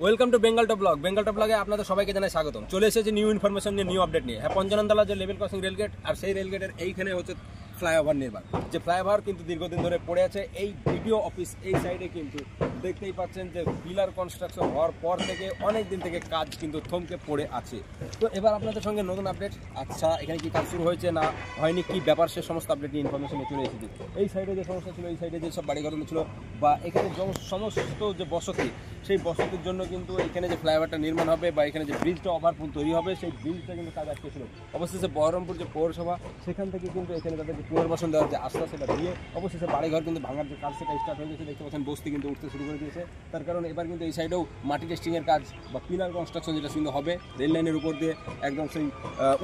Welcome to Bengal top blog. Bengal top ব্লগে আপনাদের সবাইকে জানাই স্বাগতম। চলে এসেছে নিউ ইনফরমেশন নিয়ে, নিউ আপডেট নিয়ে। হ্যাঁ, পঞ্চাননতলা যে লেভেল ক্রসিং রেলগেট, আর সেই রেলগেটের এইখানে হচ্ছে ফ্লাইওভার নির্মাণ। যে ফ্লাইওভার কিন্তু দীর্ঘদিন ধরে পড়ে আছে। এই ভিডিও অফিস এই সাইডে কিন্তু দেখতেই পাচ্ছেন যে পিলার কনস্ট্রাকশন হওয়ার পর থেকে অনেক দিন থেকে কাজ কিন্তু থমকে পড়ে আছে। তো এবার আপনাদের সঙ্গে নতুন আপডেট। আচ্ছা, এখানে কি কাজ শুরু হয়েছে না হয়নি, কি ব্যাপার, সে সমস্ত আপডেট নিয়ে ইনফরমেশনে চলে এসেছি। এই সাইডে যে সমস্যা ছিল, এই সাইডে যে সব বাড়িঘরগুলো ছিল বা এখানে সমস্ত যে বসতি, সেই বসতির জন্য কিন্তু এখানে যে ফ্লাইওভারটা নির্মাণ হবে বা এখানে যে ব্রিজটা ওভারপুল তৈরি হবে, সেই ব্রিজটা কিন্তু কাজ আটকে ছিল। অবশেষে বহরমপুর যে পৌরসভা, সেখান থেকে কিন্তু এখানে তাদেরকে পুনর্বাসন দেওয়ার যে আস্থা, সেটা দিয়ে অবশেষে বাড়িঘর কিন্তু ভাঙার যে কাজ, সেটা স্টার্ট হয়ে গেছে। দেখতে পাচ্ছেন বস্তি কিন্তু উঠতে শুরু করে দিয়েছে। তার কারণ এবার কিন্তু এই সাইডেও মাটি টেস্টিংয়ের কাজ বা পিলার কনস্ট্রাকশন যেটা কিন্তু হবে, রেল লাইনের উপর দিয়ে একদম সেই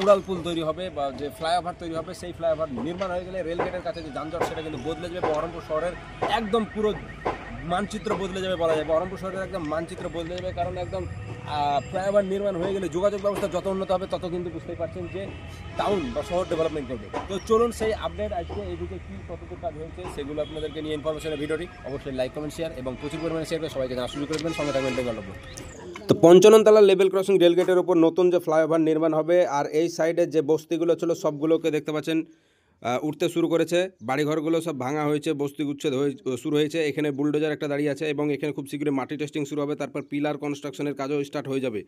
উড়াল পুল তৈরি হবে বা যে ফ্লাইওভার তৈরি হবে, সেই ফ্লাইওভার নির্মাণ হয়ে গেলে রেলগেটের কাছে যে যানজট, সেটা কিন্তু বদলে যাবে। বহরমপুর শহরের একদম পুরো মানচিত্র বদলে যাবে বলা যায়। বহরমপুর শহরের একদম মানচিত্র বদলে যাবে, কারণ একদম ফ্লাইওভার নির্মাণ হয়ে গেলে যোগাযোগ ব্যবস্থা যত উন্নত হবে, তত কিন্তু বুঝতেই পারছেন যে টাউন বা শহর ডেভেলপমেন্ট করবে। তো চলুন সেই আপডেট আজকে এইদিকে কী কতটুকু কাজ হয়েছে সেগুলো আপনাদেরকে নিয়ে ইনফরমেশনের ভিডিওটি অবশ্যই লাইক কমেন্ট শেয়ার এবং প্রচুর পরিমাণে শেয়ার করে সবাইকে জানা শুরু করে দেবেন। সঙ্গে থাকবেন বেঙ্গল টপ ব্লগ। তো পঞ্চাননতলা লেভেল ক্রসিং রেলগেটের উপর নতুন যে ফ্লাইওভার নির্মাণ হবে, আর এই সাইডের যে বস্তিগুলো ছিল সবগুলোকে দেখতে পাচ্ছেন উঠতে শুরু করেছে। বাড়িঘরগুলো সব ভাঙা হয়েছে, বস্তি উচ্ছেদ শুরু হয়েছে। এখানে বুলডোজার একটা দাঁড়িয়ে আছে এবং এখানে খুব শীঘ্রই মাটি টেস্টিং শুরু হবে। তারপর পিলার কনস্ট্রাকশনের কাজও স্টার্ট হয়ে যাবে।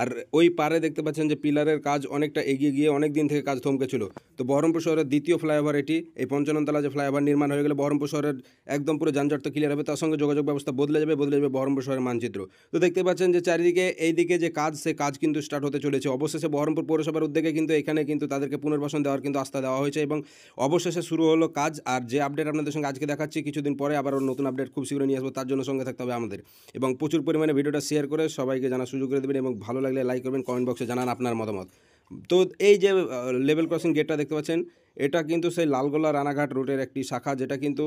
আর ওই পারে দেখতে পাচ্ছেন যে পিলারের কাজ অনেকটা এগিয়ে গিয়ে অনেক দিন থেকে কাজ থমকে ছিল। তো বহরমপুর শহরের দ্বিতীয় ফ্লাইওভার এটি। এই পঞ্চাননতলা যে ফ্লাইওভার নির্মাণ হয়ে গেলে বহরমপুর শহরের একদম পুরো যানজট তো ক্লিয়ার হবে, তার সঙ্গে যোগাযোগ ব্যবস্থা বদলে যাবে বহরমপুর শহরের মানচিত্র। তো দেখতে পাচ্ছেন যে চারিদিকে এইদিকে যে কাজ, সে কাজ কিন্তু স্টার্ট হতে চলেছে। অবশেষে বহরমপুর পৌরসভার উদ্যোগে কিন্তু এখানে কিন্তু তাদেরকে পুনর্বাসন দেওয়ার কিন্তু আস্থা দেওয়া হয়েছে এবং অবশেষে শুরু হলো কাজ। আর যে আপডেট আপনাদের সঙ্গে আজকে দেখাচ্ছি, কিছুদিন পরে আবার নতুন আপডেট খুব শীঘ্রই নিয়ে আসবো। তার জন্য সঙ্গে থাকতে হবে আমাদের, এবং প্রচুর পরিমাণে ভিডিওটা শেয়ার করে সবাইকে জানার সুযোগ করে দেবেন এবং ভালো লাগলে লাইক করবেন, কমেন্ট বক্সে জানান আপনার মতামত। তো এই যে লেভেল ক্রসিং গেটটা দেখতে পাচ্ছেন, এটা কিন্তু সেই লালগোলা রানাঘাট রুটের একটি শাখা, যেটা কিন্তু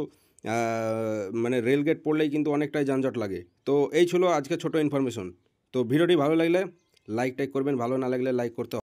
মানে রেলগেট পড়লেই কিন্তু অনেকটাই যানজট লাগে। তো এই ছিল আজকে ছোট ইনফরমেশন। তো ভিডিওটি ভালো লাগলে লাইক টাইক করবেন, ভালো না লাগলে লাইক করতে